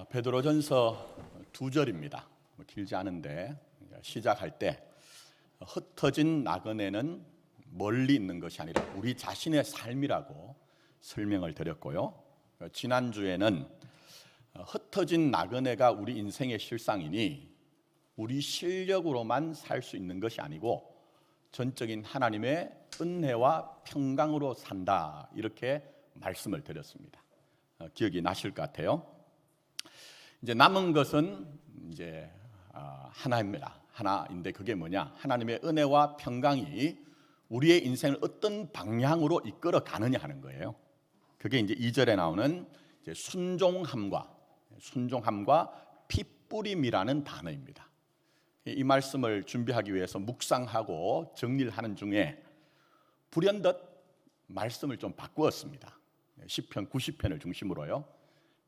베드로전서 2절입니다. 길지 않은데 시작할 때 흩어진 나그네는 멀리 있는 것이 아니라 우리 자신의 삶이라고 설명을 드렸고요. 지난주에는 흩어진 나그네가 우리 인생의 실상이니 우리 실력으로만 살 수 있는 것이 아니고 전적인 하나님의 은혜와 평강으로 산다, 이렇게 말씀을 드렸습니다. 기억이 나실 것 같아요. 이제 남은 것은 이제 하나입니다. 하나인데 그게 뭐냐? 하나님의 은혜와 평강이 우리의 인생을 어떤 방향으로 이끌어 가느냐 하는 거예요. 그게 이제 2절에 나오는 이제 순종함과 핏뿌림이라는 단어입니다. 이 말씀을 준비하기 위해서 묵상하고 정리를 하는 중에 불현듯 말씀을 좀 바꾸었습니다. 시편 90편을 중심으로요.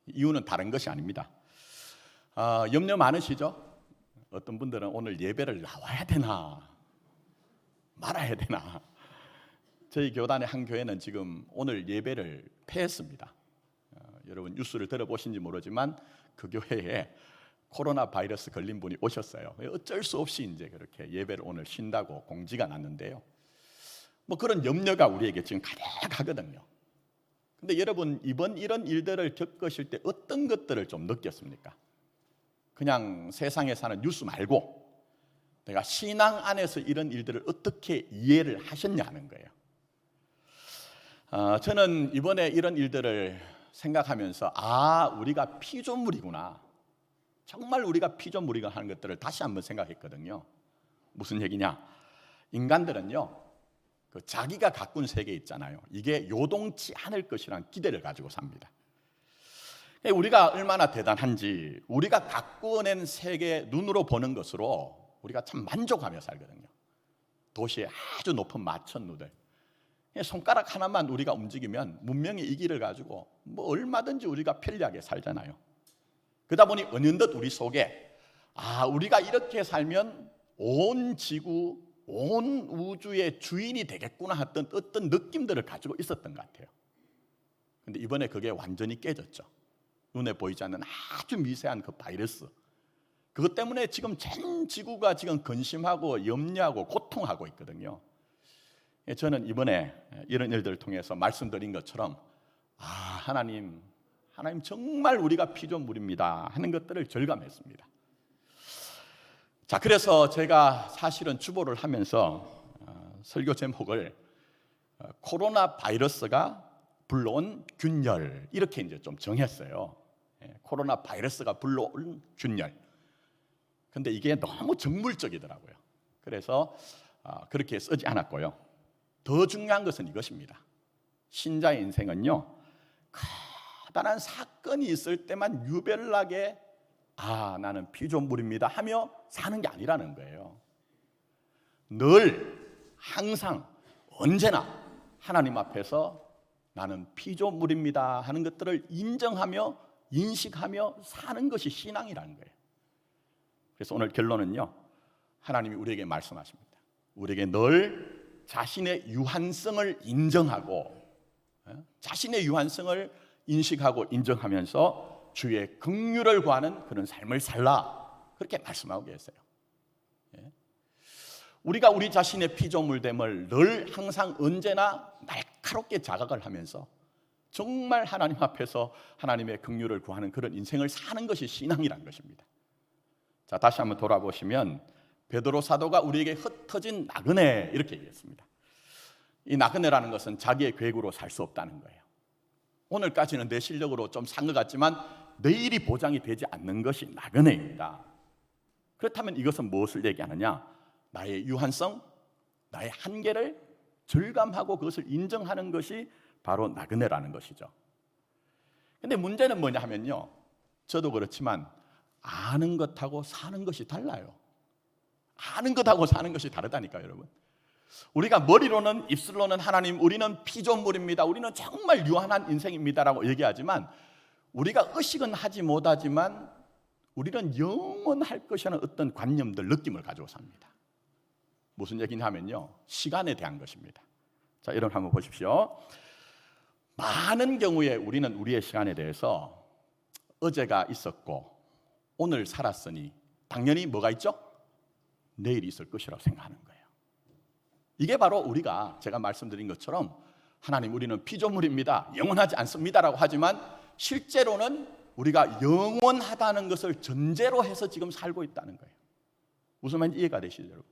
이유는 다른 것이 아닙니다. 염려 많으시죠? 어떤 분들은 오늘 예배를 나와야 되나 말아야 되나. 저희 교단의 한 교회는 지금 오늘 예배를 폐했습니다. 여러분 뉴스를 들어보신지 모르지만 그 교회에 코로나 바이러스 걸린 분이 오셨어요. 어쩔 수 없이 이제 그렇게 예배를 오늘 쉰다고 공지가 났는데요. 뭐 그런 염려가 우리에게 지금 가득하거든요. 근데 여러분, 이번 이런 일들을 겪으실 때 어떤 것들을 좀 느꼈습니까? 그냥 세상에 사는 뉴스 말고 내가 신앙 안에서 이런 일들을 어떻게 이해를 하셨냐 하는 거예요. 저는 이번에 이런 일들을 생각하면서 우리가 피조물이구나, 정말 우리가 피조물이가 하는 것들을 다시 한번 생각했거든요. 무슨 얘기냐? 인간들은요, 그 자기가 가꾼 세계 있잖아요. 이게 요동치 않을 것이라는 기대를 가지고 삽니다. 우리가 얼마나 대단한지, 우리가 가꾸어낸 세계 눈으로 보는 것으로 우리가 참 만족하며 살거든요. 도시의 아주 높은 마천루들, 손가락 하나만 우리가 움직이면 문명의 이 길을 가지고 뭐 얼마든지 우리가 편리하게 살잖아요. 그러다 보니 어느덧 우리 속에 우리가 이렇게 살면 온 지구, 온 우주의 주인이 되겠구나 했던 어떤 느낌들을 가지고 있었던 것 같아요. 근데 이번에 그게 완전히 깨졌죠. 눈에 보이지 않는 아주 미세한 그 바이러스, 그것 때문에 지금 전 지구가 지금 근심하고 염려하고 고통하고 있거든요. 저는 이번에 이런 일들을 통해서 말씀드린 것처럼 하나님 정말 우리가 피조물입니다 하는 것들을 절감했습니다. 자, 그래서 제가 사실은 주보를 하면서 설교 제목을 코로나 바이러스가 불러온 균열, 이렇게 이제 좀 정했어요. 코로나 바이러스가 불러온 균열. 근데 이게 너무 정물적이더라고요. 그래서 그렇게 쓰지 않았고요. 더 중요한 것은 이것입니다. 신자의 인생은요, 커다란 사건이 있을 때만 유별나게 나는 피조물입니다 하며 사는 게 아니라는 거예요. 늘 항상 언제나 하나님 앞에서 나는 피조물입니다 하는 것들을 인정하며 인식하며 사는 것이 신앙이라는 거예요. 그래서 오늘 결론은요, 하나님이 우리에게 말씀하십니다. 우리에게 늘 자신의 유한성을 인정하고 자신의 유한성을 인식하고 인정하면서 주의 긍휼을 구하는 그런 삶을 살라, 그렇게 말씀하고 계세요. 우리가 우리 자신의 피조물됨을 늘 항상 언제나 날카롭게 자각을 하면서 정말 하나님 앞에서 하나님의 긍휼을 구하는 그런 인생을 사는 것이 신앙이란 것입니다. 자, 다시 한번 돌아보시면 베드로 사도가 우리에게 흩어진 나그네, 이렇게 얘기했습니다. 이 나그네라는 것은 자기의 계획으로 살 수 없다는 거예요. 오늘까지는 내 실력으로 좀 산 것 같지만 내일이 보장이 되지 않는 것이 나그네입니다. 그렇다면 이것은 무엇을 얘기하느냐? 나의 유한성, 나의 한계를 절감하고 그것을 인정하는 것이 바로 나그네라는 것이죠. 근데 문제는 뭐냐 하면요, 저도 그렇지만 아는 것하고 사는 것이 달라요. 아는 것하고 사는 것이 다르다니까요, 여러분. 우리가 머리로는, 입술로는 하나님, 우리는 피조물입니다, 우리는 정말 유한한 인생입니다라고 얘기하지만, 우리가 의식은 하지 못하지만 우리는 영원할 것이라는 어떤 관념들, 느낌을 가지고 삽니다. 무슨 얘기냐 하면요, 시간에 대한 것입니다. 자, 여러분 한번 보십시오. 많은 경우에 우리는 우리의 시간에 대해서 어제가 있었고 오늘 살았으니 당연히 뭐가 있죠? 내일이 있을 것이라고 생각하는 거예요. 이게 바로 우리가 제가 말씀드린 것처럼 하나님 우리는 피조물입니다, 영원하지 않습니다라고 하지만 실제로는 우리가 영원하다는 것을 전제로 해서 지금 살고 있다는 거예요. 무슨 말인지 이해가 되시죠, 여러분?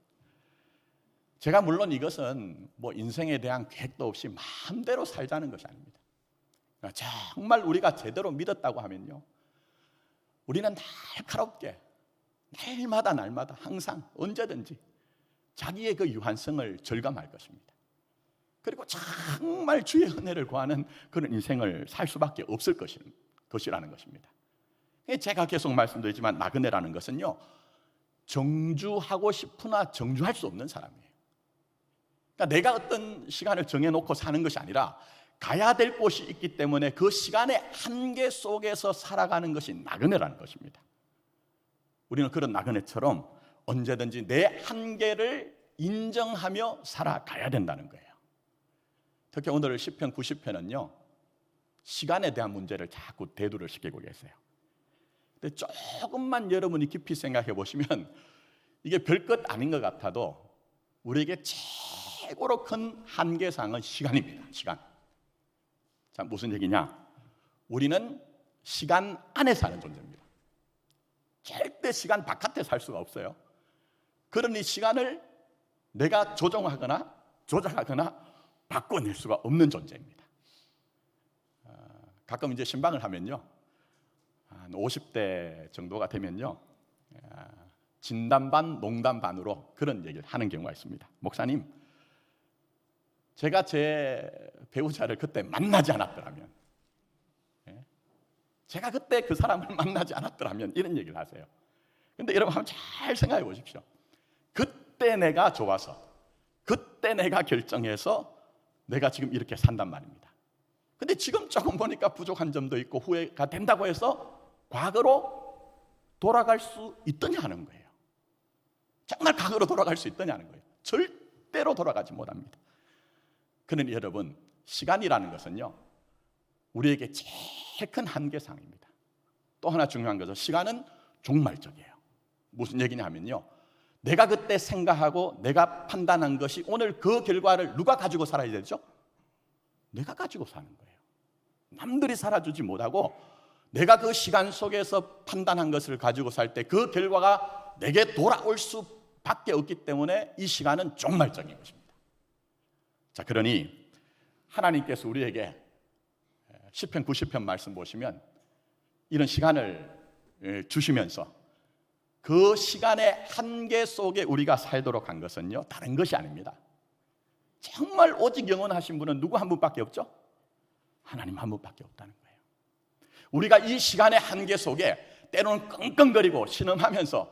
제가 물론 이것은 뭐 인생에 대한 계획도 없이 마음대로 살자는 것이 아닙니다. 정말 우리가 제대로 믿었다고 하면요, 우리는 날카롭게 날마다 항상 언제든지 자기의 그 유한성을 절감할 것입니다. 그리고 정말 주의 은혜를 구하는 그런 인생을 살 수밖에 없을 것이라는 것입니다. 제가 계속 말씀드리지만 나그네라는 것은요, 정주하고 싶으나 정주할 수 없는 사람이에요. 그러니까 내가 어떤 시간을 정해놓고 사는 것이 아니라 가야 될 곳이 있기 때문에 그 시간의 한계 속에서 살아가는 것이 나그네라는 것입니다. 우리는 그런 나그네처럼 언제든지 내 한계를 인정하며 살아가야 된다는 거예요. 특히 오늘 시편 90편은요 시간에 대한 문제를 자꾸 대두를 시키고 계세요. 근데 조금만 여러분이 깊이 생각해 보시면 이게 별것 아닌 것 같아도 우리에게 최고로 큰 한계상은 시간입니다. 시간. 자, 무슨 얘기냐? 우리는 시간 안에 사는 존재입니다. 절대 시간 바깥에 살 수가 없어요. 그러니 시간을 내가 조정하거나 조작하거나 바꿔낼 수가 없는 존재입니다. 가끔 이제 신방을 하면요, 한 50대 정도가 되면요, 진담 반 농담 반으로 그런 얘기를 하는 경우가 있습니다. 목사님, 제가 제 배우자를 그때 만나지 않았더라면, 제가 그때 그 사람을 만나지 않았더라면, 이런 얘기를 하세요. 근데 여러분 한번 잘 생각해 보십시오. 그때 내가 좋아서, 그때 내가 결정해서 내가 지금 이렇게 산단 말입니다. 근데 지금 조금 보니까 부족한 점도 있고 후회가 된다고 해서 과거로 돌아갈 수 있더냐 하는 거예요. 정말 과거로 돌아갈 수 있더냐 하는 거예요. 절대로 돌아가지 못합니다. 그러니 여러분, 시간이라는 것은요 우리에게 제일 큰 한계상입니다. 또 하나 중요한 것은 시간은 종말적이에요. 무슨 얘기냐 하면요, 내가 그때 생각하고 내가 판단한 것이 오늘 그 결과를 누가 가지고 살아야 되죠? 내가 가지고 사는 거예요. 남들이 살아주지 못하고 내가 그 시간 속에서 판단한 것을 가지고 살 때 그 결과가 내게 돌아올 수밖에 없기 때문에 이 시간은 종말적인 것입니다. 자, 그러니 하나님께서 우리에게 시편 90편 말씀 보시면 이런 시간을 주시면서 그 시간의 한계 속에 우리가 살도록 한 것은요 다른 것이 아닙니다. 정말 오직 영원하신 분은 누구 한 분밖에 없죠? 하나님 한 분밖에 없다는 거예요. 우리가 이 시간의 한계 속에 때로는 끙끙거리고 신음하면서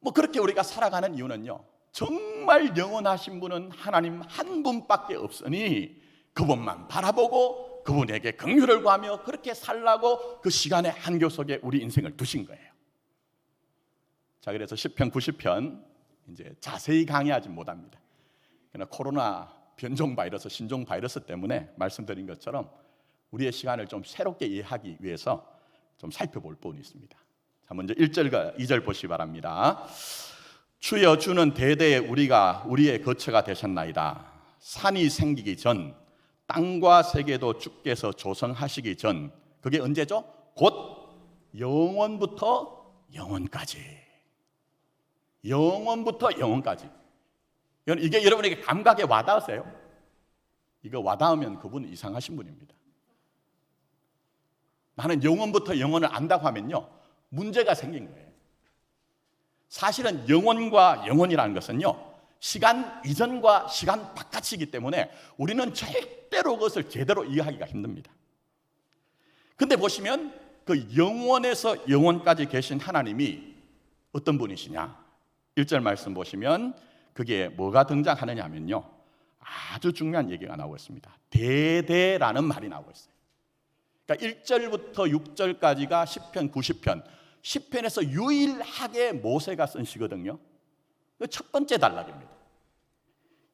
뭐 그렇게 우리가 살아가는 이유는요, 정말 영원하신 분은 하나님 한 분밖에 없으니 그분만 바라보고 그분에게 긍휼을 구하며 그렇게 살라고 그 시간의 한계 속에 우리 인생을 두신 거예요. 자, 그래서 시편 90편 이제 자세히 강의하지 못합니다. 그러나 코로나 변종 바이러스, 신종 바이러스 때문에 말씀드린 것처럼 우리의 시간을 좀 새롭게 이해하기 위해서 좀 살펴볼 부분이 있습니다. 자, 먼저 1절과 2절 보시기 바랍니다. 주여, 주는 대대에 우리의 거처가 되셨나이다. 산이 생기기 전, 땅과 세계도 주께서 조성하시기 전, 그게 언제죠? 곧 영원부터 영원까지. 영원부터 영원까지. 이게 여러분에게 감각에 와닿으세요? 이거 와닿으면 그분은 이상하신 분입니다. 나는 영원부터 영원을 안다고 하면요 문제가 생긴 거예요. 사실은 영원과 영원이라는 것은요 시간 이전과 시간 바깥이기 때문에 우리는 절대로 그것을 제대로 이해하기가 힘듭니다. 근데 보시면 그 영원에서 영원까지 계신 하나님이 어떤 분이시냐, 1절 말씀 보시면 그게 뭐가 등장하느냐 하면요 아주 중요한 얘기가 나오고 있습니다. 대대라는 말이 나오고 있어요. 그러니까 1절부터 6절까지가 시편 90편, 시편에서 유일하게 모세가 쓴 시거든요. 첫 번째 단락입니다.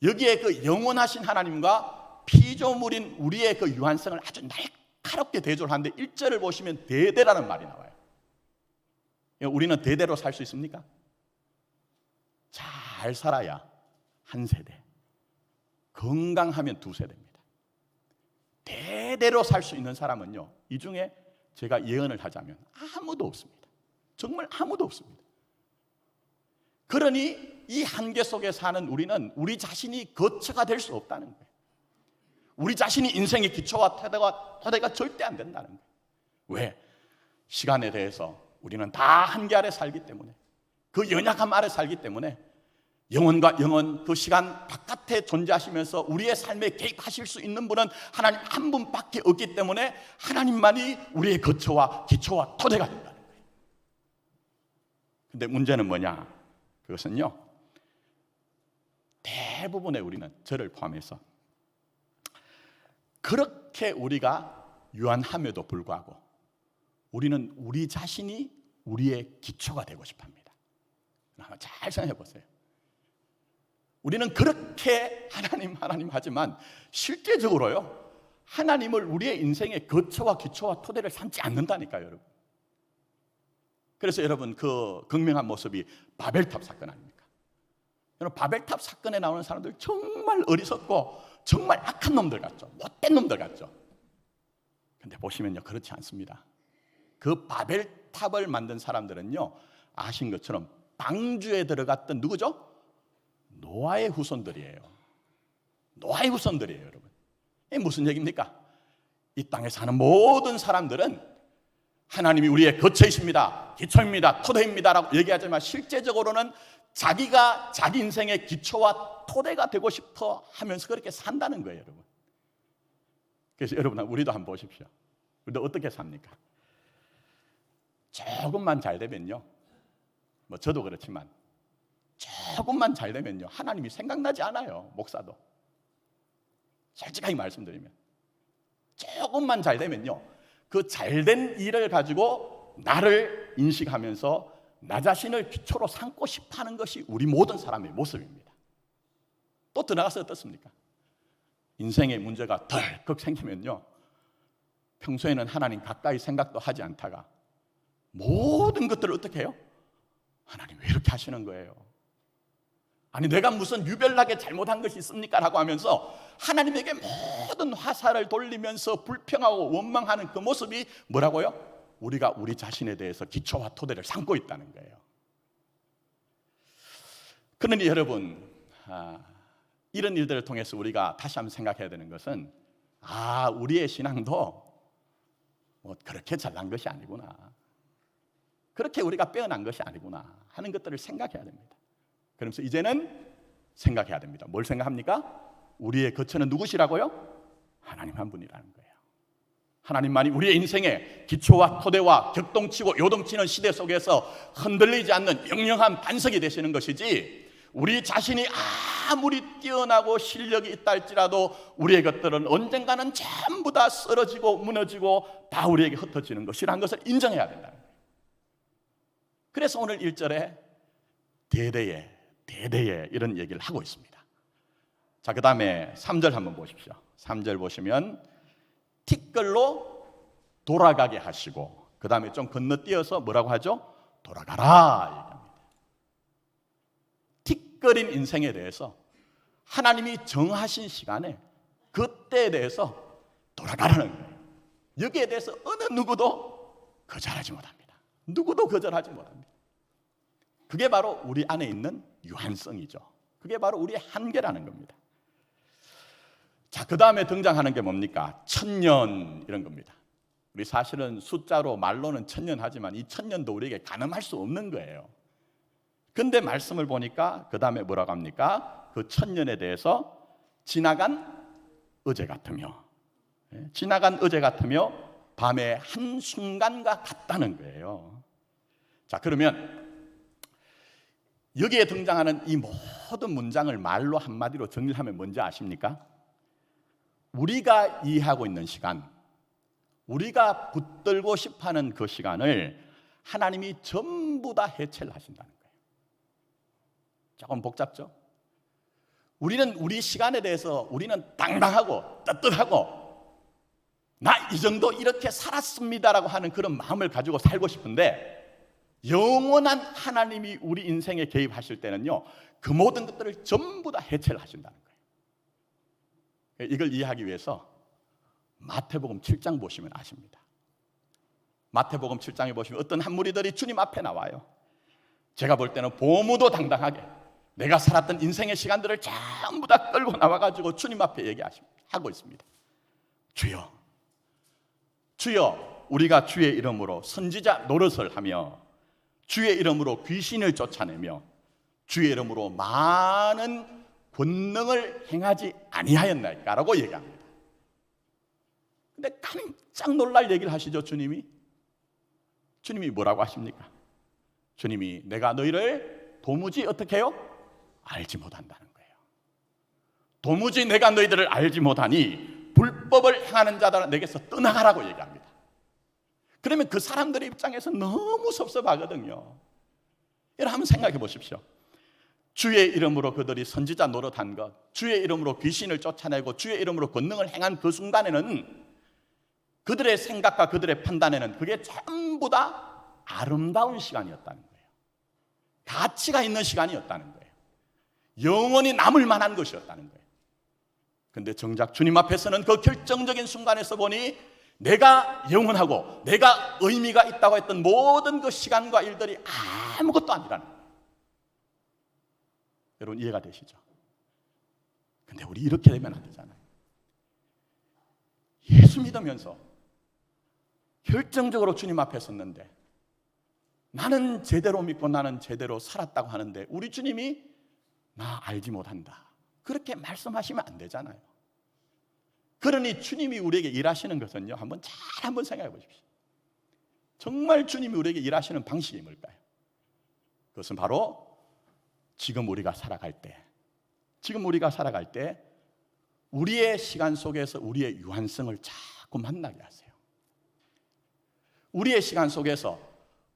여기에 그 영원하신 하나님과 피조물인 우리의 그 유한성을 아주 날카롭게 대조를 하는데 1절을 보시면 대대라는 말이 나와요. 우리는 대대로 살 수 있습니까? 잘 살아야 한 세대, 건강하면 두 세대입니다. 대대로 살 수 있는 사람은요, 이 중에 제가 예언을 하자면 아무도 없습니다. 정말 아무도 없습니다. 그러니 이 한계 속에 사는 우리는 우리 자신이 거처가 될 수 없다는 거예요. 우리 자신이 인생의 기초와 토대가 절대 안 된다는 거예요. 왜? 시간에 대해서 우리는 다 한계 아래 살기 때문에, 그 연약함 아래 살기 때문에 영혼과 영혼, 그 시간 바깥에 존재하시면서 우리의 삶에 개입하실 수 있는 분은 하나님 한 분밖에 없기 때문에 하나님만이 우리의 거처와 기초와 토대가 된다는 거예요. 근데 문제는 뭐냐? 그것은요, 대부분의 우리는 저를 포함해서 그렇게 우리가 유한함에도 불구하고 우리는 우리 자신이 우리의 기초가 되고 싶어 합니다. 한번 잘 생각해 보세요. 우리는 그렇게 하나님 하지만 실제적으로요, 하나님을 우리의 인생의 거처와 기초와 토대를 삼지 않는다니까요, 여러분. 그래서 여러분, 그 극명한 모습이 바벨탑 사건 아닙니까? 여러분, 바벨탑 사건에 나오는 사람들 정말 어리석고 정말 악한 놈들 같죠. 못된 놈들 같죠. 근데 보시면요, 그렇지 않습니다. 그 바벨탑을 만든 사람들은요, 아신 것처럼 방주에 들어갔던 누구죠? 노아의 후손들이에요. 노아의 후손들이에요, 여러분. 이게 무슨 얘기입니까? 이 땅에 사는 모든 사람들은 하나님이 우리의 거처이십니다, 기초입니다, 토대입니다라고 얘기하지만 실제적으로는 자기가 자기 인생의 기초와 토대가 되고 싶어 하면서 그렇게 산다는 거예요, 여러분. 그래서 여러분, 우리도 한번 보십시오. 우리도 어떻게 삽니까? 조금만 잘 되면요, 뭐 저도 그렇지만 조금만 잘 되면요, 하나님이 생각나지 않아요. 목사도 솔직하게 말씀드리면 조금만 잘 되면요, 그 잘된 일을 가지고 나를 인식하면서 나 자신을 기초로 삼고 싶어하는 것이 우리 모든 사람의 모습입니다. 또 들어가서 어떻습니까? 인생의 문제가 덜컥 생기면요, 평소에는 하나님 가까이 생각도 하지 않다가 모든 것들을 어떻게 해요? 하나님 왜 이렇게 하시는 거예요? 아니 내가 무슨 유별나게 잘못한 것이 있습니까? 라고 하면서 하나님에게 모든 화살을 돌리면서 불평하고 원망하는 그 모습이 뭐라고요? 우리가 우리 자신에 대해서 기초와 토대를 삼고 있다는 거예요. 그러니 여러분, 이런 일들을 통해서 우리가 다시 한번 생각해야 되는 것은, 우리의 신앙도 뭐 그렇게 잘난 것이 아니구나, 그렇게 우리가 빼어난 것이 아니구나 하는 것들을 생각해야 됩니다. 그러면서 이제는 생각해야 됩니다. 뭘 생각합니까? 우리의 거처는 누구시라고요? 하나님 한 분이라는 거예요. 하나님만이 우리의 인생의 기초와 토대와 격동치고 요동치는 시대 속에서 흔들리지 않는 영영한 반석이 되시는 것이지, 우리 자신이 아무리 뛰어나고 실력이 있다 할지라도 우리의 것들은 언젠가는 전부 다 쓰러지고 무너지고 다 우리에게 흩어지는 것이라는 것을 인정해야 된다는 거예요. 그래서 오늘 1절에 대대에 이런 얘기를 하고 있습니다. 자, 그 다음에 3절 한번 보십시오. 3절 보시면 티끌로 돌아가게 하시고, 그 다음에 좀 건너뛰어서 뭐라고 하죠? 돌아가라 얘기합니다. 티끌인 인생에 대해서 하나님이 정하신 시간에 그때에 대해서 돌아가라는 거예요. 여기에 대해서 어느 누구도 거절하지 못합니다. 누구도 거절하지 못합니다. 그게 바로 우리 안에 있는 유한성이죠. 그게 바로 우리의 한계라는 겁니다. 자, 그 다음에 등장하는 게 뭡니까? 1000년 이런 겁니다. 우리 사실은 숫자로 말로는 1000년 하지만 이 1000년도 우리에게 가늠할 수 없는 거예요. 근데 말씀을 보니까 그 다음에 뭐라고 합니까? 그 1000년에 대해서 지나간 어제 같으며, 지나간 어제 같으며 밤의 한순간과 같다는 거예요. 자, 그러면 여기에 등장하는 이 모든 문장을 말로 한마디로 정리하면 뭔지 아십니까? 우리가 이해하고 있는 시간, 우리가 붙들고 싶어하는 그 시간을 하나님이 전부 다 해체를 하신다는 거예요. 조금 복잡죠? 우리는 우리 시간에 대해서 우리는 당당하고 떳떳하고 나 이 정도 이렇게 살았습니다라고 하는 그런 마음을 가지고 살고 싶은데, 영원한 하나님이 우리 인생에 개입하실 때는요, 그 모든 것들을 전부 다 해체를 하신다는 거예요. 이걸 이해하기 위해서 마태복음 7장 보시면 아십니다. 마태복음 7장에 보시면 어떤 한 무리들이 주님 앞에 나와요. 제가 볼 때는 보무도당당하게 내가 살았던 인생의 시간들을 전부 다 끌고 나와가지고 주님 앞에 얘기하고 있습니다. 주여, 주여, 우리가 주의 이름으로 선지자 노릇을 하며 주의 이름으로 귀신을 쫓아내며 주의 이름으로 많은 권능을 행하지 아니하였나이까? 라고 얘기합니다. 근데 깜짝 놀랄 얘기를 하시죠, 주님이. 주님이 뭐라고 하십니까? 주님이 내가 너희를 도무지 어떻게 해요? 알지 못한다는 거예요. 도무지 내가 너희들을 알지 못하니 불법을 행하는 자들아 내게서 떠나가라고 얘기합니다. 그러면 그 사람들의 입장에서 너무 섭섭하거든요. 여러분 한번 생각해 보십시오. 주의 이름으로 그들이 선지자 노릇한 것, 주의 이름으로 귀신을 쫓아내고 주의 이름으로 권능을 행한 그 순간에는 그들의 생각과 그들의 판단에는 그게 전부 다 아름다운 시간이었다는 거예요. 가치가 있는 시간이었다는 거예요. 영원히 남을 만한 것이었다는 거예요. 그런데 정작 주님 앞에서는 그 결정적인 순간에서 보니 내가 영원하고 내가 의미가 있다고 했던 모든 그 시간과 일들이 아무것도 아니라는 거예요. 여러분 이해가 되시죠? 근데 우리 이렇게 되면 안 되잖아요. 예수 믿으면서 결정적으로 주님 앞에 섰는데 나는 제대로 믿고 나는 제대로 살았다고 하는데 우리 주님이 나 알지 못한다, 그렇게 말씀하시면 안 되잖아요. 그러니 주님이 우리에게 일하시는 것은요, 한번 생각해 보십시오. 정말 주님이 우리에게 일하시는 방식이 뭘까요? 그것은 바로 지금 우리가 살아갈 때 우리의 시간 속에서 우리의 유한성을 자꾸 만나게 하세요. 우리의 시간 속에서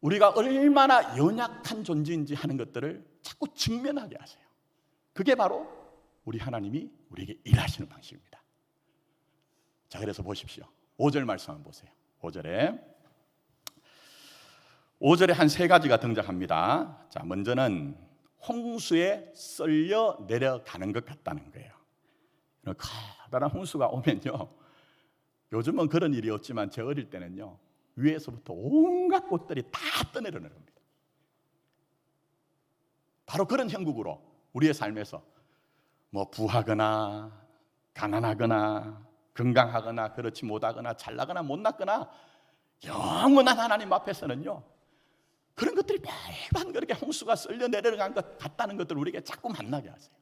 우리가 얼마나 연약한 존재인지 하는 것들을 자꾸 직면하게 하세요. 그게 바로 우리 하나님이 우리에게 일하시는 방식입니다. 자, 그래서 보십시오. 5절 말씀 한번 보세요. 5절에 한 세 가지가 등장합니다. 자, 먼저는 홍수에 썰려 내려가는 것 같다는 거예요. 커다란 홍수가 오면요, 요즘은 그런 일이 없지만 제 어릴 때는요, 위에서부터 온갖 꽃들이 다 떠내려오는 겁니다. 바로 그런 형국으로 우리의 삶에서 부하거나 가난하거나 건강하거나 그렇지 못하거나 잘나거나 못났거나 영원한 하나님 앞에서는요, 그런 것들이 매번 그렇게 홍수가 썰려 내려간 것 같다는 것들을 우리에게 자꾸 만나게 하세요.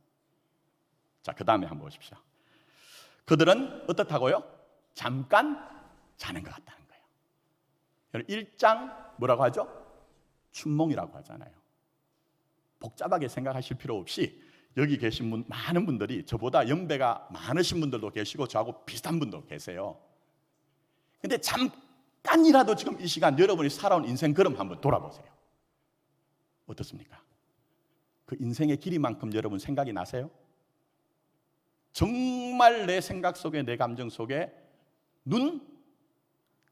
자, 그 다음에 한번 보십시오. 그들은 어떻다고요? 잠깐 자는 것 같다는 거예요. 1장 뭐라고 하죠? 춘몽이라고 하잖아요. 복잡하게 생각하실 필요 없이 여기 계신 많은 분들이 저보다 연배가 많으신 분들도 계시고 저하고 비슷한 분도 계세요. 근데 잠깐이라도 지금 이 시간 여러분이 살아온 인생 걸음 한번 돌아보세요. 어떻습니까? 그 인생의 길이만큼 여러분 생각이 나세요? 정말 내 생각 속에, 내 감정 속에 눈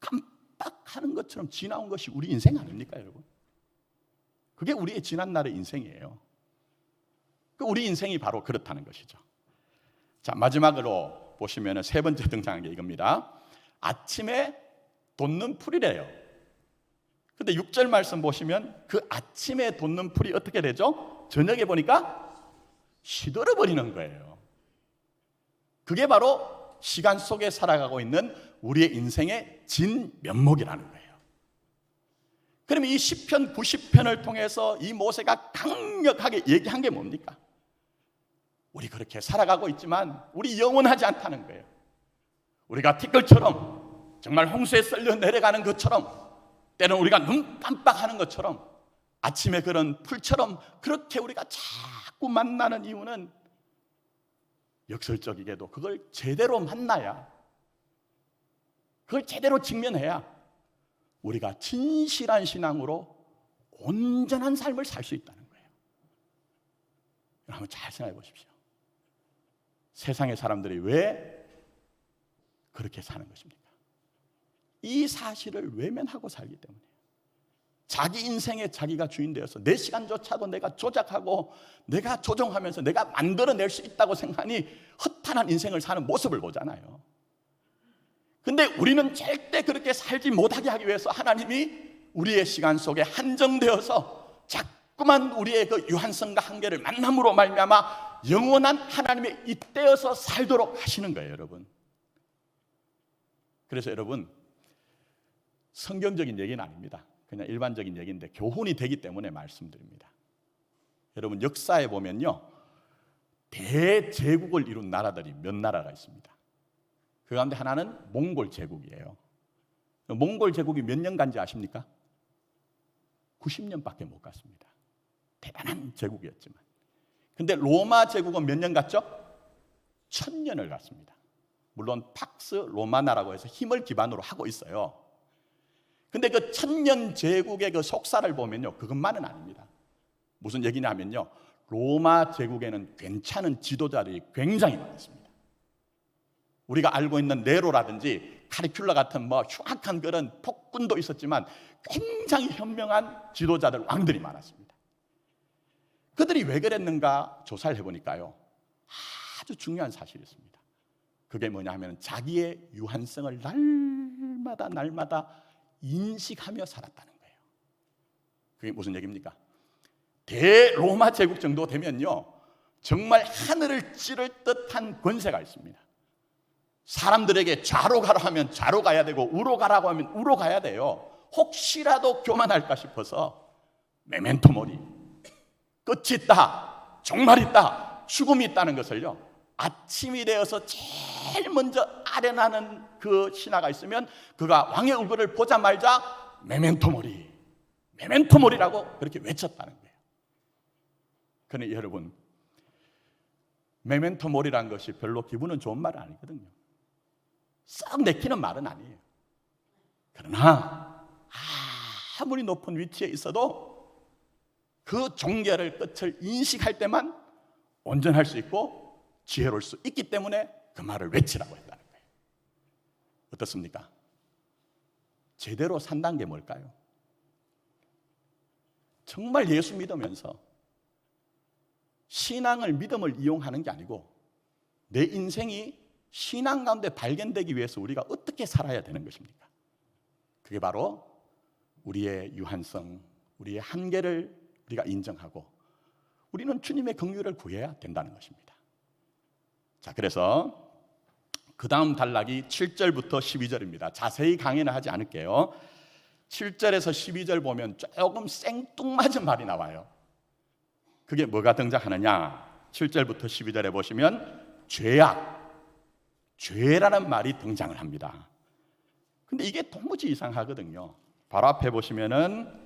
깜빡하는 것처럼 지나온 것이 우리 인생 아닙니까, 여러분? 그게 우리의 지난 날의 인생이에요. 우리 인생이 바로 그렇다는 것이죠. 자, 마지막으로 보시면 세 번째 등장한 게 이겁니다. 아침에 돋는 풀이래요. 근데 6절 말씀 보시면 그 아침에 돋는 풀이 어떻게 되죠? 저녁에 보니까 시들어버리는 거예요. 그게 바로 시간 속에 살아가고 있는 우리의 인생의 진면목이라는 거예요. 그러면 이 시편 90편을 통해서 이 모세가 강력하게 얘기한 게 뭡니까? 우리 그렇게 살아가고 있지만 우리 영원하지 않다는 거예요. 우리가 티끌처럼 정말 홍수에 썰려 내려가는 것처럼, 때로는 우리가 눈 깜빡하는 것처럼, 아침에 그런 풀처럼 그렇게 우리가 자꾸 만나는 이유는 역설적이게도 그걸 제대로 만나야, 그걸 제대로 직면해야 우리가 진실한 신앙으로 온전한 삶을 살 수 있다는 거예요. 한번 잘 생각해 보십시오. 세상의 사람들이 왜 그렇게 사는 것입니까? 이 사실을 외면하고 살기 때문에 자기 인생에 자기가 주인 되어서 내 시간조차도 내가 조작하고 내가 조종하면서 내가 만들어낼 수 있다고 생각하니 허탄한 인생을 사는 모습을 보잖아요. 근데 우리는 절대 그렇게 살지 못하게 하기 위해서 하나님이 우리의 시간 속에 한정되어서 자꾸만 우리의 그 유한성과 한계를 만남으로 말미암아 영원한 하나님의 잇대어서 살도록 하시는 거예요, 여러분. 그래서 여러분, 성경적인 얘기는 아닙니다. 그냥 일반적인 얘기인데 교훈이 되기 때문에 말씀드립니다. 여러분, 역사에 보면요, 대제국을 이룬 나라들이 몇 나라가 있습니다. 그 가운데 하나는 몽골 제국이에요. 몽골 제국이 몇 년 간지 아십니까? 90년밖에 못 갔습니다. 대단한 제국이었지만. 근데 로마 제국은 몇 년 갔죠? 1000년을 갔습니다. 물론 팍스 로마나라고 해서 힘을 기반으로 하고 있어요. 근데 그 1000년 제국의 그 속사를 보면요, 그것만은 아닙니다. 무슨 얘기냐면요, 로마 제국에는 괜찮은 지도자들이 굉장히 많았습니다. 우리가 알고 있는 네로라든지 카리큘라 같은 흉악한 그런 폭군도 있었지만 굉장히 현명한 지도자들, 왕들이 많았습니다. 그들이 왜 그랬는가 조사를 해보니까요, 아주 중요한 사실이 있습니다. 그게 뭐냐 하면 자기의 유한성을 날마다 인식하며 살았다는 거예요. 그게 무슨 얘기입니까? 대로마 제국 정도 되면요, 정말 하늘을 찌를 듯한 권세가 있습니다. 사람들에게 좌로 가라 하면 좌로 가야 되고 우로 가라고 하면 우로 가야 돼요. 혹시라도 교만할까 싶어서 메멘토 모리, 끝이 있다, 종말이 있다, 죽음이 있다는 것을요, 아침이 되어서 제일 먼저 아련하는 그 신하가 있으면 그가 왕의 얼굴을 보자마자 메멘토 모리, 메멘토 모리라고 그렇게 외쳤다는 거예요. 그런데 여러분, 메멘토 모리라는 것이 별로 기분은 좋은 말은 아니거든요. 썩 내키는 말은 아니에요. 그러나 아무리 높은 위치에 있어도 그 종결의 끝을 인식할 때만 온전할 수 있고 지혜로울 수 있기 때문에 그 말을 외치라고 했다는 거예요. 어떻습니까? 제대로 산다는 게 뭘까요? 정말 예수 믿으면서 신앙을, 믿음을 이용하는 게 아니고 내 인생이 신앙 가운데 발견되기 위해서 우리가 어떻게 살아야 되는 것입니까? 그게 바로 우리의 유한성, 우리의 한계를 우리가 인정하고 우리는 주님의 긍휼을 구해야 된다는 것입니다. 자, 그래서 그 다음 단락이 7절부터 12절입니다. 자세히 강의는 하지 않을게요. 7절에서 12절 보면 조금 생뚱맞은 말이 나와요. 그게 뭐가 등장하느냐? 7절부터 12절에 보시면 죄라는 말이 등장을 합니다. 근데 이게 도무지 이상하거든요. 바로 앞에 보시면은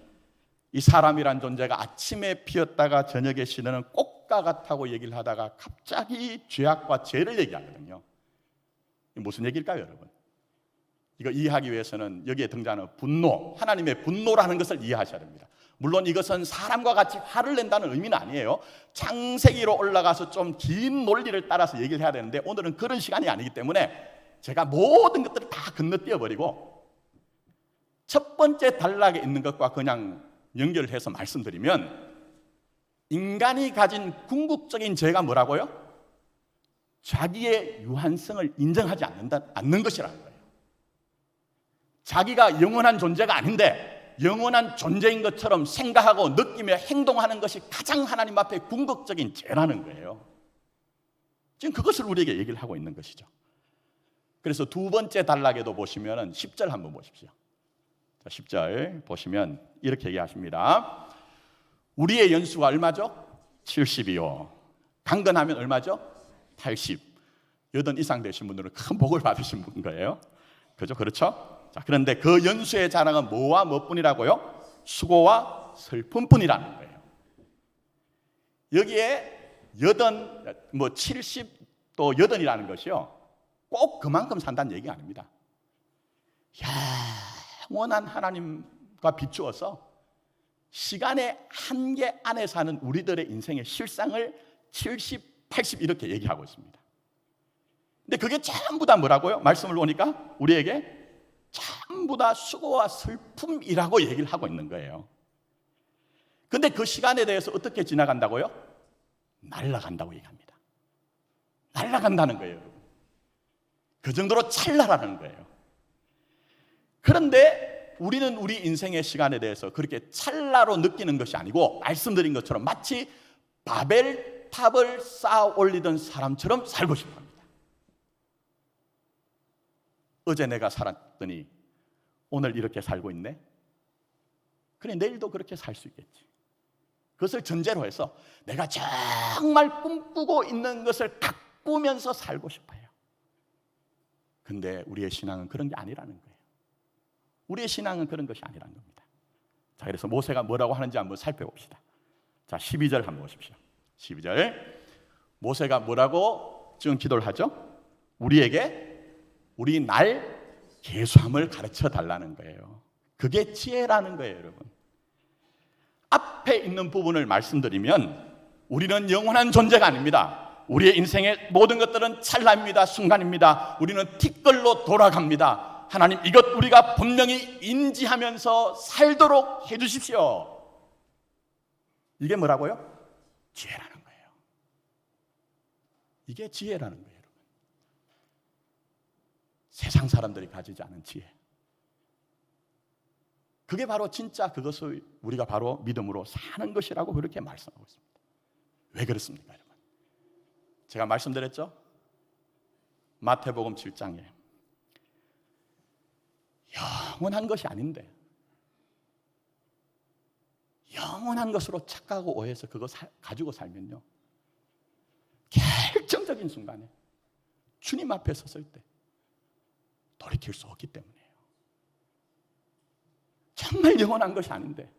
이 사람이란 존재가 아침에 피었다가 저녁에 시드는 꽃과 같다고 얘기를 하다가 갑자기 죄악과 죄를 얘기하거든요. 무슨 얘기일까요, 여러분? 이거 이해하기 위해서는 여기에 등장하는 분노, 하나님의 분노라는 것을 이해하셔야 됩니다. 물론 이것은 사람과 같이 화를 낸다는 의미는 아니에요. 창세기로 올라가서 좀 긴 논리를 따라서 얘기를 해야 되는데 오늘은 그런 시간이 아니기 때문에 제가 모든 것들을 다 건너뛰어버리고 첫 번째 단락에 있는 것과 그냥 연결을 해서 말씀드리면, 인간이 가진 궁극적인 죄가 뭐라고요? 자기의 유한성을 인정하지 않는 것이라는 거예요. 자기가 영원한 존재가 아닌데 영원한 존재인 것처럼 생각하고 느끼며 행동하는 것이 가장 하나님 앞에 궁극적인 죄라는 거예요. 지금 그것을 우리에게 얘기를 하고 있는 것이죠. 그래서 두 번째 단락에도 보시면 10절 한번 보십시오. 자, 10절 보시면 이렇게 얘기하십니다. 우리의 연수가 얼마죠? 70이요. 강건하면 얼마죠? 80. 80 이상 되신 분들은 큰 복을 받으신 분 거예요. 그죠? 그렇죠? 자, 그런데 그 연수의 자랑은 뭐와 뭐뿐이라고요? 수고와 슬픔뿐이라는 거예요. 여기에 70 또 80이라는 것이요, 꼭 그만큼 산다는 얘기 아닙니다. 영원한 하나님과 비추어서 시간의 한계 안에 사는 우리들의 인생의 실상을 70, 80 이렇게 얘기하고 있습니다. 근데 그게 전부 다 뭐라고요? 말씀을 보니까 우리에게 전부 다 수고와 슬픔이라고 얘기를 하고 있는 거예요. 근데 그 시간에 대해서 어떻게 지나간다고요? 날아간다고 얘기합니다. 날아간다는 거예요. 그 정도로 찰나라는 거예요. 그런데 우리는 우리 인생의 시간에 대해서 그렇게 찰나로 느끼는 것이 아니고 말씀드린 것처럼 마치 바벨탑을 쌓아 올리던 사람처럼 살고 싶어 합니다. 어제 내가 살았더니 오늘 이렇게 살고 있네? 그래, 내일도 그렇게 살 수 있겠지. 그것을 전제로 해서 내가 정말 꿈꾸고 있는 것을 가꾸면서 살고 싶어요. 근데 우리의 신앙은 그런 게 아니라는 거예요. 우리의 신앙은 그런 것이 아니라는 겁니다. 자, 그래서 모세가 뭐라고 하는지 한번 살펴봅시다. 자, 12절 한번 보십시오. 12절. 모세가 뭐라고 지금 기도를 하죠? 우리 날 계수함을 가르쳐 달라는 거예요. 그게 지혜라는 거예요, 여러분. 앞에 있는 부분을 말씀드리면 우리는 영원한 존재가 아닙니다. 우리의 인생의 모든 것들은 찰나입니다. 순간입니다. 우리는 티끌로 돌아갑니다. 하나님, 이것 우리가 분명히 인지하면서 살도록 해주십시오. 이게 뭐라고요? 지혜라는 거예요. 이게 지혜라는 거예요, 여러분. 세상 사람들이 가지지 않은 지혜. 그게 바로 진짜 그것을 우리가 바로 믿음으로 사는 것이라고 그렇게 말씀하고 있습니다. 왜 그렇습니까, 여러분? 제가 말씀드렸죠? 마태복음 7장에 영원한 것이 아닌데 영원한 것으로 착각하고 오해해서 그거 가지고 살면요, 결정적인 순간에 주님 앞에 섰을 때 돌이킬 수 없기 때문이에요. 정말 영원한 것이 아닌데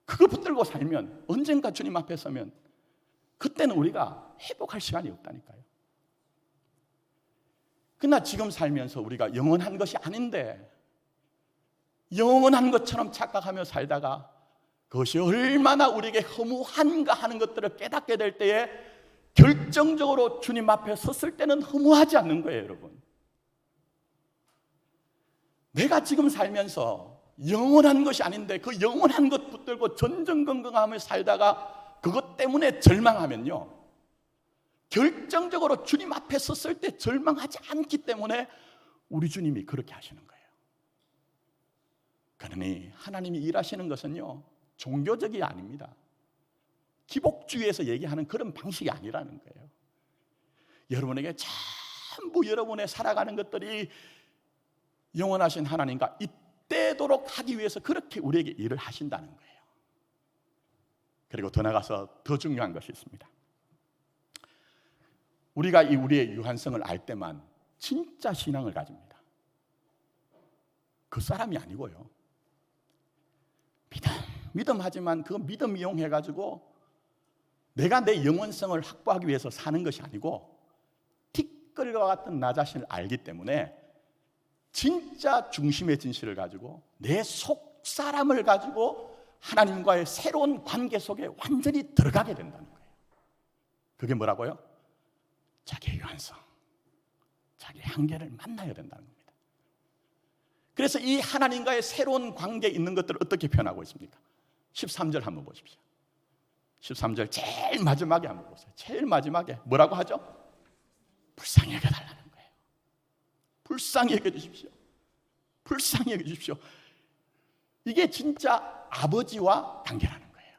그거 붙들고 살면 언젠가 주님 앞에 서면 그때는 우리가 회복할 시간이 없다니까요. 그러나 지금 살면서 우리가 영원한 것이 아닌데 영원한 것처럼 착각하며 살다가 그것이 얼마나 우리에게 허무한가 하는 것들을 깨닫게 될 때에 결정적으로 주님 앞에 섰을 때는 허무하지 않는 거예요, 여러분. 내가 지금 살면서 영원한 것이 아닌데 그 영원한 것 붙들고 전전긍긍하며 살다가 그것 때문에 절망하면요, 결정적으로 주님 앞에 섰을 때 절망하지 않기 때문에 우리 주님이 그렇게 하시는 거예요. 그러니 하나님이 일하시는 것은요, 종교적이 아닙니다. 기복주의에서 얘기하는 그런 방식이 아니라는 거예요. 여러분에게 전부 여러분의 살아가는 것들이 영원하신 하나님과 이때도록 하기 위해서 그렇게 우리에게 일을 하신다는 거예요. 그리고 더 나가서 더 중요한 것이 있습니다. 우리가 이 우리의 유한성을 알 때만 진짜 신앙을 가집니다. 그 사람이 아니고요, 믿음하지만 그 믿음 이용해가지고 내가 내 영원성을 확보하기 위해서 사는 것이 아니고 티끌과 같은 나 자신을 알기 때문에 진짜 중심의 진실을 가지고 내 속 사람을 가지고 하나님과의 새로운 관계 속에 완전히 들어가게 된다는 거예요. 그게 뭐라고요? 자기의 유한성, 자기의 한계를 만나야 된다는 겁니다. 그래서 이 하나님과의 새로운 관계에 있는 것들을 어떻게 표현하고 있습니까? 13절 한번 보십시오. 13절 제일 마지막에 한번 보세요. 제일 마지막에 뭐라고 하죠? 불쌍히 여겨달라는 거예요. 불쌍히 여겨주십시오. 불쌍히 여겨주십시오. 이게 진짜 아버지와 관계라는 거예요.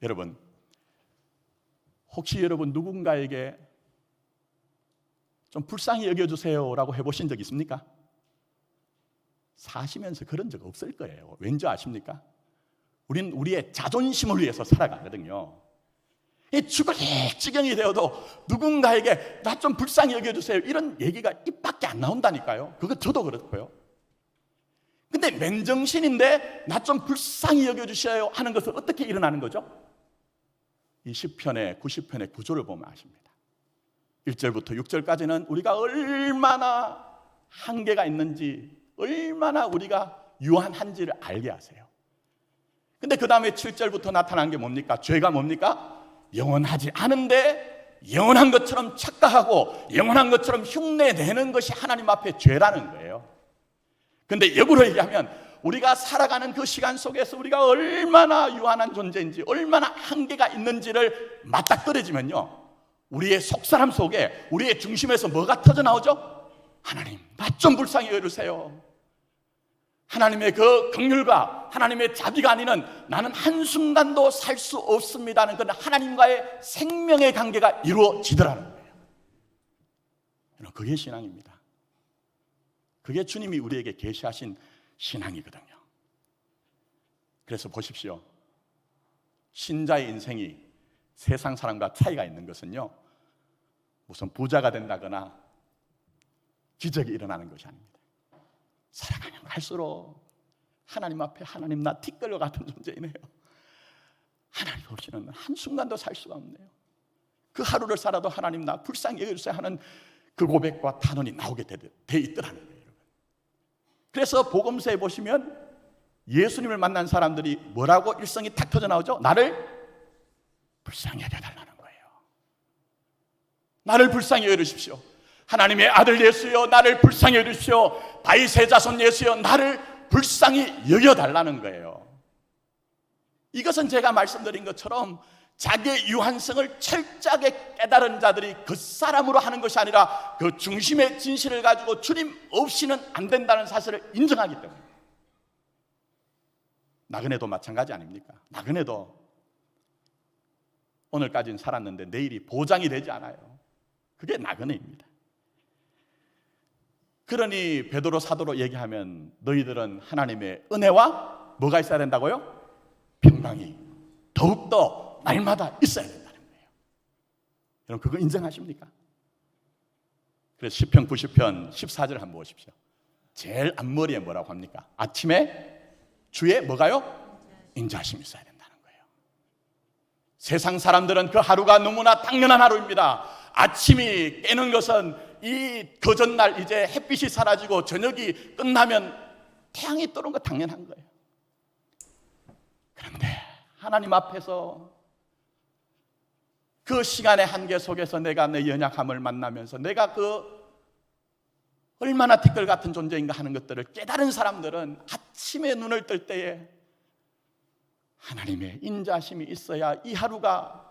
여러분, 혹시 여러분 누군가에게 좀 불쌍히 여겨주세요라고 해보신 적 있습니까? 사시면서 그런 적 없을 거예요. 왠지 아십니까? 우린 우리의 자존심을 위해서 살아가거든요. 죽을 지경이 되어도 누군가에게 나 좀 불쌍히 여겨주세요 이런 얘기가 입 밖에 안 나온다니까요. 그거 저도 그렇고요. 근데 맨정신인데 나 좀 불쌍히 여겨주셔요 하는 것은 어떻게 일어나는 거죠? 이 10편의 90편의 구조를 보면 아십니다. 1절부터 6절까지는 우리가 얼마나 한계가 있는지, 얼마나 우리가 유한한지를 알게 하세요. 근데 그 다음에 7절부터 나타난 게 뭡니까? 죄가 뭡니까? 영원하지 않은데 영원한 것처럼 착각하고 영원한 것처럼 흉내내는 것이 하나님 앞에 죄라는 거예요. 근데 역으로 얘기하면 우리가 살아가는 그 시간 속에서 우리가 얼마나 유한한 존재인지, 얼마나 한계가 있는지를 맞닥뜨려지면요, 우리의 속사람 속에, 우리의 중심에서 뭐가 터져 나오죠? 하나님, 나 좀 불쌍히 여기세요. 하나님의 그 긍휼과 하나님의 자비가 아니면 나는 한순간도 살 수 없습니다는 그런 하나님과의 생명의 관계가 이루어지더라는 거예요. 그게 신앙입니다. 그게 주님이 우리에게 계시하신 신앙이거든요. 그래서 보십시오. 신자의 인생이 세상 사람과 차이가 있는 것은요, 무슨 부자가 된다거나 기적이 일어나는 것이 아닙니다. 살아가면 갈수록 하나님 앞에 하나님 나 티끌과 같은 존재이네요. 하나님 없이는 한순간도 살 수가 없네요. 그 하루를 살아도 하나님 나 불쌍히 여겨주세요 하는 그 고백과 탄원이 나오게 돼 있더라는 거예요. 그래서 복음서에 보시면 예수님을 만난 사람들이 뭐라고 일성이 탁 터져 나오죠? 나를 불쌍히 여겨달라는 거예요. 나를 불쌍히 여겨주십시오. 하나님의 아들 예수여 나를 불쌍히 여겨주십시오. 다윗의 자손 예수여 나를 불쌍히 여겨달라는 거예요. 이것은 제가 말씀드린 것처럼 자기의 유한성을 철저하게 깨달은 자들이 그 사람으로 하는 것이 아니라 그 중심의 진실을 가지고 주님 없이는 안 된다는 사실을 인정하기 때문에. 나그네도 마찬가지 아닙니까? 나그네도 오늘까지는 살았는데 내일이 보장이 되지 않아요. 그게 나그네입니다. 그러니 베드로 사도로 얘기하면 너희들은 하나님의 은혜와 뭐가 있어야 된다고요? 평강이 더욱더 날마다 있어야 된다는 거예요. 여러분 그거 인정하십니까? 그래서 시편 90편 14절 한번 보십시오. 제일 앞머리에 뭐라고 합니까? 아침에 주의 뭐가요? 인자하심이 있어야 된다는 거예요. 세상 사람들은 그 하루가 너무나 당연한 하루입니다. 아침이 깨는 것은 이 그 전날 이제 햇빛이 사라지고 저녁이 끝나면 태양이 뜨는 거 당연한 거예요. 그런데 하나님 앞에서 그 시간의 한계 속에서 내가 내 연약함을 만나면서 내가 그 얼마나 티끌 같은 존재인가 하는 것들을 깨달은 사람들은 아침에 눈을 뜰 때에 하나님의 인자심이 있어야 이 하루가,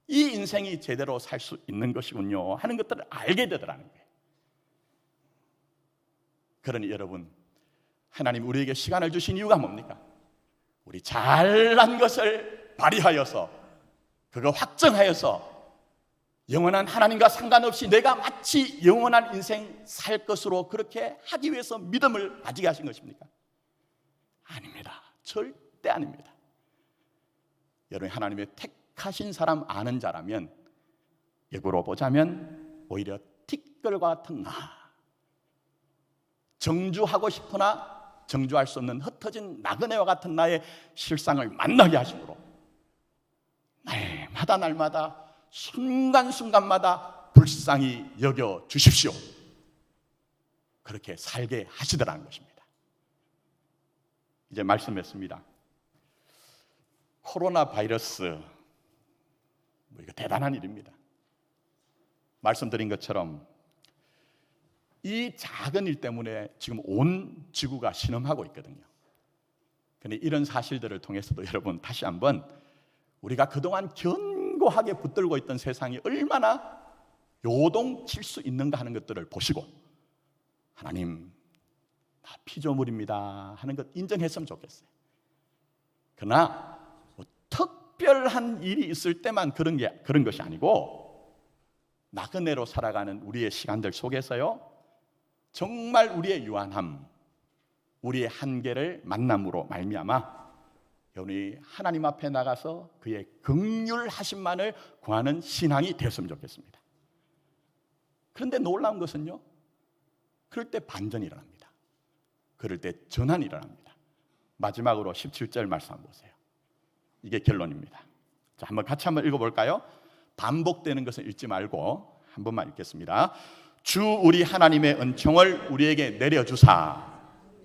이 인생이 제대로 살 수 있는 것이군요 하는 것들을 알게 되더라는 거예요. 그러니 여러분, 하나님 우리에게 시간을 주신 이유가 뭡니까? 우리 잘난 것을 발휘하여서 그거 확정하여서 영원한 하나님과 상관없이 내가 마치 영원한 인생 살 것으로 그렇게 하기 위해서 믿음을 가지게 하신 것입니까? 아닙니다. 절대 아닙니다. 여러분 하나님의 택하신 사람 아는 자라면 역으로 보자면 오히려 티끌과 같은 나, 정주하고 싶으나 정주할 수 없는 흩어진 나그네와 같은 나의 실상을 만나게 하심으로 날마다 순간순간마다 불쌍히 여겨 주십시오. 그렇게 살게 하시더라는 것입니다. 이제 말씀했습니다. 코로나 바이러스 이거 대단한 일입니다. 말씀드린 것처럼 이 작은 일 때문에 지금 온 지구가 신음하고 있거든요. 그런데 이런 사실들을 통해서도 여러분 다시 한번 우리가 그동안 견고하게 붙들고 있던 세상이 얼마나 요동칠 수 있는가 하는 것들을 보시고 하나님 나 피조물입니다 하는 것 인정했으면 좋겠어요. 그러나 뭐 특별한 일이 있을 때만 그런 것이 아니고 나그네로 살아가는 우리의 시간들 속에서요 정말 우리의 유한함, 우리의 한계를 만남으로 말미암아 우리 하나님 앞에 나가서 그의 긍휼하심만을 구하는 신앙이 되었으면 좋겠습니다. 그런데 놀라운 것은요, 그럴 때 반전이 일어납니다. 그럴 때 전환이 일어납니다. 마지막으로 17절 말씀 한번 보세요. 이게 결론입니다. 자, 한번 같이 한번 읽어볼까요? 반복되는 것은 읽지 말고 한 번만 읽겠습니다. 주 우리 하나님의 은총을 우리에게 내려주사.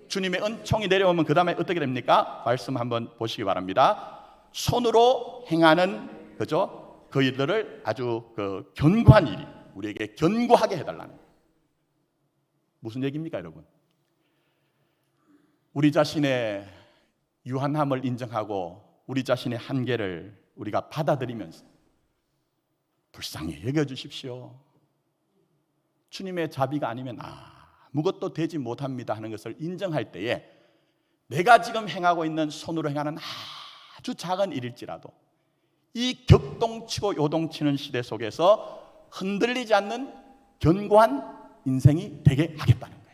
주님의 은총이 내려오면 그 다음에 어떻게 됩니까? 말씀 한번 보시기 바랍니다. 손으로 행하는 그죠? 그 일들을 아주 그 견고한 일이 우리에게 견고하게 해달라는 거예요. 무슨 얘기입니까, 여러분? 우리 자신의 유한함을 인정하고 우리 자신의 한계를 우리가 받아들이면서 불쌍히 여겨주십시오. 주님의 자비가 아니면 아무것도 되지 못합니다 하는 것을 인정할 때에 내가 지금 행하고 있는 손으로 행하는 아주 작은 일일지라도 이 격동치고 요동치는 시대 속에서 흔들리지 않는 견고한 인생이 되게 하겠다는 거예요.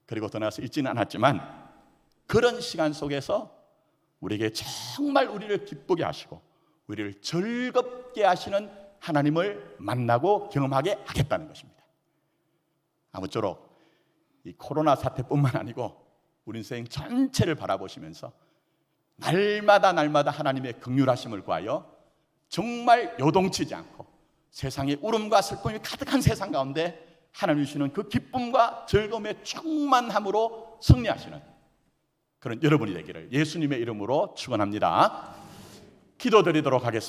그리고 더 나아가서 읽지는 않았지만 그런 시간 속에서 우리에게 정말 우리를 기쁘게 하시고 우리를 즐겁게 하시는 하나님을 만나고 경험하게 하겠다는 것입니다. 아무쪼록 이 코로나 사태뿐만 아니고 우리 인생 전체를 바라보시면서 날마다 하나님의 긍휼하심을 구하여 정말 요동치지 않고 세상의 울음과 슬픔이 가득한 세상 가운데 하나님 주시는 그 기쁨과 즐거움의 충만함으로 승리하시는 그런 여러분이 되기를 예수님의 이름으로 축원합니다. 기도드리도록 하겠습니다.